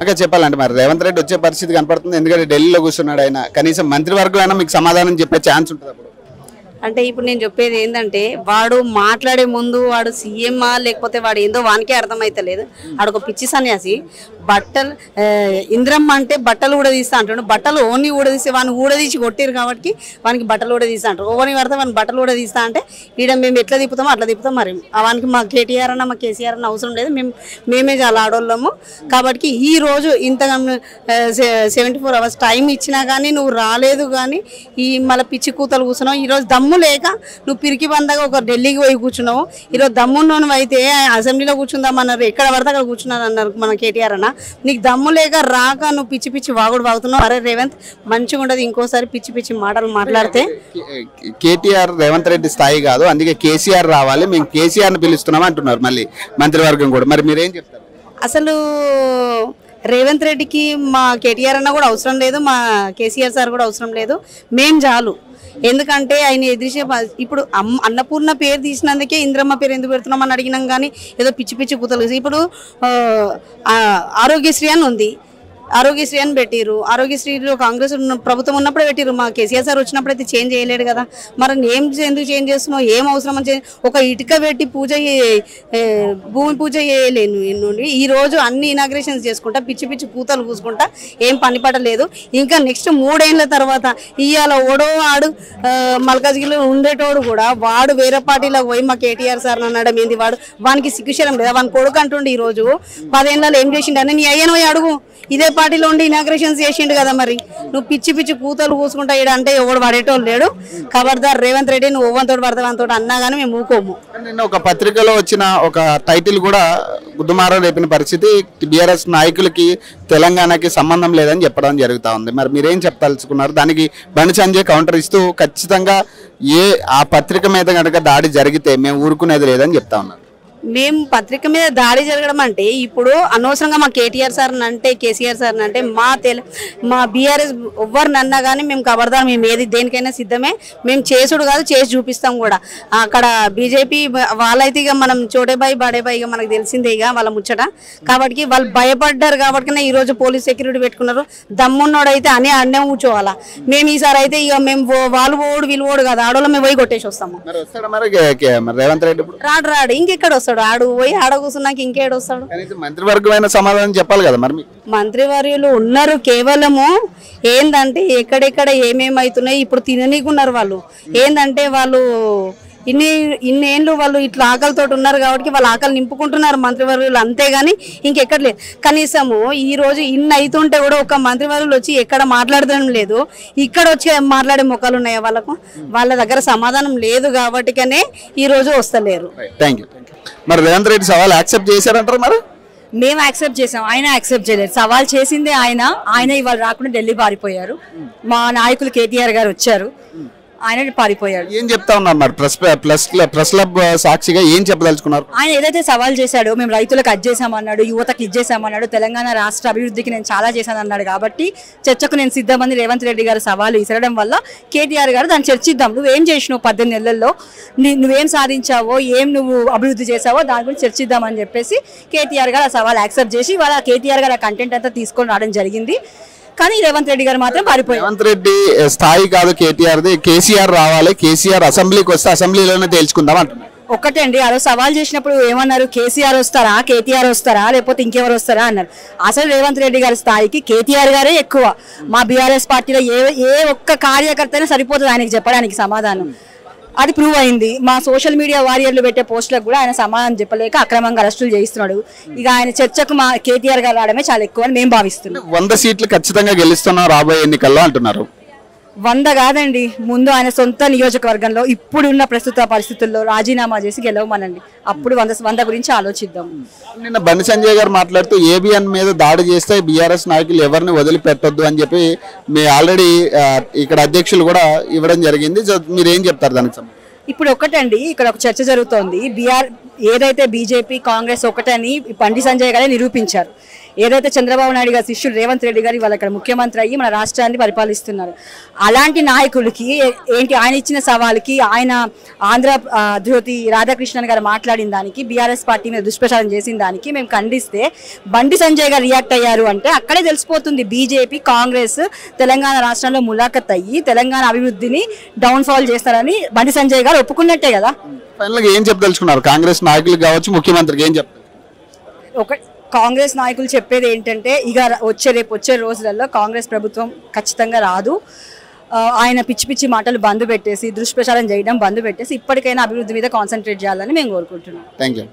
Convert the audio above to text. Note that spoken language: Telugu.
గా చెప్పాలంటే మరి రేవంత్ రెడ్డి వచ్చే పరిస్థితి కనపడుతుంది. ఎందుకంటే ఢిల్లీలో కూర్చున్నాడు ఆయన. కనీసం మంత్రివర్గం అయినా మీకు సమాధానం చెప్పే ఛాన్స్ ఉంటుంది అప్పుడు. అంటే ఇప్పుడు నేను చెప్పేది ఏంటంటే వాడు మాట్లాడే ముందు వాడు సీఎంఆ లేకపోతే వాడు ఏందో వానికే అర్థమైతలేదు. వాడు ఒక పిచ్చి సన్యాసి. బట్టలు ఇంద్రమ్మ అంటే బట్టలు ఊడదీస్తా అంటాడు. బట్టలు ఓన్లీ ఊడదీస్తే వాడిని ఊడదీసి కొట్టిరు కాబట్టి వానికి బట్టలు ఊడదీస్తా అంటారు. ఓవని పడితే వాడిని బట్టలు ఊడదీస్తా అంటే ఈడ మేము ఎట్లా తిప్పుతామో అట్లా తిప్పుతాం. మరి వానికి మా కేటీఆర్ అన్న మా కేసీఆర్ అన్న అవసరం లేదు. మేమే చాలా ఆడోళ్ళము. కాబట్టి ఈ రోజు ఇంతగా 74 hours టైం ఇచ్చినా కానీ నువ్వు రాలేదు. కానీ ఈ మళ్ళీ పిచ్చి కూతలు కూర్చున్నావు. ఈరోజు దమ్ము లేక నువ్వు పిరికి బందగా ఒక ఢిల్లీకి పోయి కూర్చున్నావు. ఈరోజు దమ్మున్నోను అయితే అసెంబ్లీలో కూర్చుందామన్నారు. ఎక్కడ పడితే అక్కడ కూర్చున్నారు అన్నారు మన కేటీఆర్ అన్న. నీకు దమ్ము లేక రాక నువ్వు పిచ్చి పిచ్చి వాగుడు వాగుతున్నావు. అరే రేవంత్ మంచిగా ఉండదు ఇంకోసారి పిచ్చి పిచ్చి మాటలు మాట్లాడితే. కేటీఆర్ రేవంత్ రెడ్డి స్థాయి కాదు, అందుకే కేసీఆర్ రావాలి, మేము కేసీఆర్ ని పిలుస్తున్నాం అంటున్నారు మళ్ళీ మంత్రివర్గం కూడా. మరి మీరేం చెప్తారు? అసలు రేవంత్ రెడ్డికి మా కేటీఆర్ అన్న కూడా అవసరం లేదు, మా కేసీఆర్ సార్ కూడా అవసరం లేదు. మేం చాలు. ఎందుకంటే ఆయన ఎదిరిసే ఇప్పుడు అన్నపూర్ణ పేరు తీసినందుకే ఇంద్రమ్మ పేరు ఎందుకు పెడుతున్నామని అడిగినాం. కానీ ఏదో పిచ్చి పిచ్చి కూతలు. ఇప్పుడు ఆరోగ్యశ్రీ అని ఉంది, ఆరోగ్యశ్రీ అని పెట్టిరు. ఆరోగ్యశ్రీలో కాంగ్రెస్ ప్రభుత్వం ఉన్నప్పుడే పెట్టిరు. మా కేసీఆర్ సార్ వచ్చినప్పుడు అయితే చేంజ్ చేయలేడు కదా. మరి నేమ్స్ ఎందుకు చేంజ్ చేస్తున్నావు? ఏం అవసరం అని ఒక ఇటుక పెట్టి భూమి పూజ చేయలేను. ఈ రోజు అన్ని ఇనాగ్రేషన్స్ చేసుకుంటా పిచ్చి పిచ్చి కూతలు కూసుకుంటా ఏం పని పడలేదు. ఇంకా నెక్స్ట్ 3 ఏళ్ల తర్వాత ఇవాళ ఓడో ఆడు మల్కాజ్గిరిలో ఉండేటోడు కూడా వాడు వేరే పార్టీలోకి పోయి మా కేటీఆర్ సార్ అన్నాడు. ఏంది వానికి సిగ్గుశరం లేదా? వాని కొడుకు అంటుండే ఈ రోజు 10 ఏళ్ళలో ఏం చేసిండు అని. నీ అయ్యను పోయి అడుగు. ఇదే పార్టీలో ఉండి ఇనాగ్రేషన్స్ చేసిండు కదా. మరి నువ్వు పిచ్చి పిచ్చి కూతలు కూసుకుంటా ఈడ అంటే ఎవడు పడేటోళ్ళు లేడు. ఖబర్దార్ రేవంత్ రెడ్డి నువ్వు ఓవంతోటి పడతావంతో అన్నా కానీ మేము ఊకోము. నిన్న ఒక పత్రికలో వచ్చిన ఒక టైటిల్ కూడా గుద్దుమారం రేపిన పరిస్థితి, బీఆర్ఎస్ నాయకులకి తెలంగాణకి సంబంధం లేదని చెప్పడం జరుగుతూ ఉంది. మరి మీరేం చెప్పదలుచుకున్నారు? దానికి బండి సంజయ్ కౌంటర్ ఇస్తూ ఖచ్చితంగా ఆ పత్రిక మీద కనుక దాడి జరిగితే మేము ఊరుకునేది లేదని చెప్తా ఉన్నారు. మేము పత్రిక మీద దాడి జరగడం అంటే ఇప్పుడు అనవసరంగా మా కేటీఆర్ సార్ అంటే కేసీఆర్ సార్ అంటే మా బీఆర్ఎస్ ఎవరిని అన్నా కానీ మేము ఖబర్దార్, మేము ఏది దేనికైనా సిద్ధమే. మేము చేసుడు కాదు, చేసి చూపిస్తాం కూడా. అక్కడ బీజేపీ వాళ్ళైతే ఇక మనం చోటేబాయి బాడేబాయి ఇక మనకు తెలిసిందే ఇక వాళ్ళ ముచ్చట. కాబట్టి వాళ్ళు భయపడ్డారు కాబట్టి ఈరోజు పోలీస్ సెక్యూరిటీ పెట్టుకున్నారు. దమ్మున్నోడైతే అన్నే కూర్చోవాలా. మేము ఈసారి అయితే ఇక మేము వాళ్ళు ఓడు వీళ్ళు ఓడు కాదు, ఆడోళ్ళు మేము పోయి కొట్టేసి వస్తాము. రాడు ఇంకెక్కడ వస్తాడు? ఆడు పోయి ఆడ కూర్చున్నాక ఇంకేడు వస్తాడు? మంత్రివర్గమైన సమాధానం చెప్పాలి కదా. మరి మంత్రివర్యులు ఉన్నారు, కేవలము ఏందంటే ఎక్కడెక్కడ ఏమేమవుతున్నాయి ఇప్పుడు తిననీకున్నారు. వాళ్ళు ఏందంటే వాళ్ళు ఇన్నేళ్ళు వాళ్ళు ఇట్లా ఆకలితో ఉన్నారు కాబట్టి వాళ్ళు ఆకలి నింపుకుంటున్నారు మంత్రివర్యులు, అంతేగాని ఇంకెక్కడ లేదు. కనీసము ఈ రోజు ఇన్ని అవుతుంటే కూడా ఒక మంత్రివర్యులు వచ్చి ఎక్కడ మాట్లాడడం లేదు. ఇక్కడ వచ్చి మాట్లాడే మొక్కలు ఉన్నాయా వాళ్ళకు? వాళ్ళ దగ్గర సమాధానం లేదు కాబట్టికనే ఈ రోజు వస్తలేరు. మరి రేవంత్ రెడ్డి సవాల్ యాక్సెప్ట్ చేశారంటారు? మరి మేము యాక్సెప్ట్ చేసాం, ఆయన యాక్సెప్ట్ చేయలేదు. సవాల్ చేసిందే ఆయన ఇవాళ రాకుండా ఢిల్లీ పారిపోయారు. మా నాయకులు కేటీఆర్ గారు వచ్చారు, ఆయన పారిపోయాడు. ఏం చెప్తా ఉన్నారు మరి ప్రెస్ క్లబ్ సాక్షిగా ఏం చెప్పదలుచుకున్నారు? ఆయన ఏదైతే సవాల్ చేశాడో మేము రైతులకు అది చేశామన్నాడు, యువతకు ఇది చేశామన్నాడు, తెలంగాణ రాష్ట్ర అభివృద్ధికి నేను చాలా చేశానన్నాడు. కాబట్టి చర్చకు నేను సిద్ధమని రేవంత్ రెడ్డి గారు సవాలు విసరడం వల్ల కేటీఆర్ గారు దాన్ని చర్చిద్దాం. నువ్వేం చేసినావు 18 నెలల్లో, నువ్వేం సాధించావో, నువ్వు అభివృద్ధి చేసావో దాని గురించి చర్చిద్దామని చెప్పేసి కేటీఆర్ గారు ఆ సవాల్ యాక్సెప్ట్ చేసి వాళ్ళ కేటీఆర్ గారు ఆ కంటెంట్ అంతా తీసుకొని రావడం జరిగింది. కానీ రేవంత్ రెడ్డి గారు మాత్రం పారిపోయారు. రేవంత్ రెడ్డి స్థాయి కాదు కేటీఆర్ది, కేసీఆర్ రావాలి, కేసీఆర్ అసెంబ్లీకి వస్తే అసెంబ్లీలోనే తేల్చుకుందాం అంటున్నారు. ఒక్కటే అండి, ఆ రోజు సవాల్ చేసినప్పుడు ఏమన్నారు? కేసీఆర్ వస్తారా, కేటీఆర్ వస్తారా, లేకపోతే ఇంకెవరు వస్తారా అన్నారు. అసలు రేవంత్ రెడ్డి గారి స్థాయికి కేటీఆర్ గారే ఎక్కువ. మా బీఆర్ఎస్ పార్టీలో ఏ ఒక్క కార్యకర్తనే సరిపోతుంది ఆయనకి చెప్పడానికి సమాధానం. అది ప్రూవ్ అయింది. మా సోషల్ మీడియా వారియర్లు పెట్టే పోస్టులకు కూడా ఆయన సమాధానం చెప్పలేక అక్రమంగా అరెస్టులు చేయిస్తున్నాడు. ఇక ఆయన చర్చకు మా కేటీఆర్ గారు రావడమే చాలా ఎక్కువ అని మేము భావిస్తున్నాం. 100 సీట్లు ఖచ్చితంగా గెలుస్తున్నాం రాబోయే ఎన్నికల్లో అంటున్నారు. 100 కాదండి, ముందు ఆయన సొంత నియోజకవర్గంలో ఇప్పుడున్న ప్రస్తుత పరిస్థితుల్లో రాజీనామా చేసి గెలవమనండి, అప్పుడు 100 గురించి ఆలోచిద్దాం. నిన్న బండి సంజయ్ గారు మాట్లాడుతూ ఏబిఎన్ మీద దాడి చేస్తే బీఆర్ఎస్ నాయకులు ఎవరిని వదిలిపెట్టొద్దు అని చెప్పి మీ ఆల్రెడీ ఇక్కడ అధ్యక్షులు కూడా ఇవ్వడం జరిగింది. మీరు ఏం చెప్తారు దానికి? ఇప్పుడు ఒకటండి, ఇక్కడ ఒక చర్చ జరుగుతోంది. ఏదైతే బీజేపీ కాంగ్రెస్ ఒకటని బండి సంజయ్ గారే నిరూపించారు. ఏదైతే చంద్రబాబు నాయుడు గారి శిష్యుడు రేవంత్ రెడ్డి గారు ఇవాళ ఇక్కడ ముఖ్యమంత్రి అయ్యి మన రాష్ట్రాన్ని పరిపాలిస్తున్నారు. అలాంటి నాయకులకి ఏంటి ఆయన ఇచ్చిన సవాల్కి, ఆయన ఆంధ్ర జ్యోతి రాధాకృష్ణన్ గారు మాట్లాడిన దానికి, బీఆర్ఎస్ పార్టీ మీద దుష్ప్రచారం చేసిన దానికి మేము ఖండిస్తే బండి సంజయ్ గారు రియాక్ట్ అయ్యారు అంటే అక్కడే తెలిసిపోతుంది బీజేపీ కాంగ్రెస్ తెలంగాణ రాష్ట్రంలో ములాఖత్ అయ్యి తెలంగాణ అభివృద్ధిని డౌన్ఫాల్ చేస్తారని బండి సంజయ్ గారు ఒప్పుకున్నట్టే కదా. ఫైనల్ గా ఏం చెప్పదలుచుకున్నారు కాంగ్రెస్ నాయకులకు కావచ్చు, ముఖ్యమంత్రికి ఏం చెప్తారు? కాంగ్రెస్ నాయకులు చెప్పేది ఏంటంటే ఇక రేపు వచ్చే రోజులలో కాంగ్రెస్ ప్రభుత్వం ఖచ్చితంగా రాదు. ఆయన పిచ్చి పిచ్చి మాటలు బంద్ పెట్టేసి దుష్ప్రచారం చేయడం బంద్ పెట్టేసి ఇప్పటికైనా అభివృద్ధి మీద కాన్సన్ట్రేట్ చేయాలని మేము కోరుకుంటున్నాం. Thank you.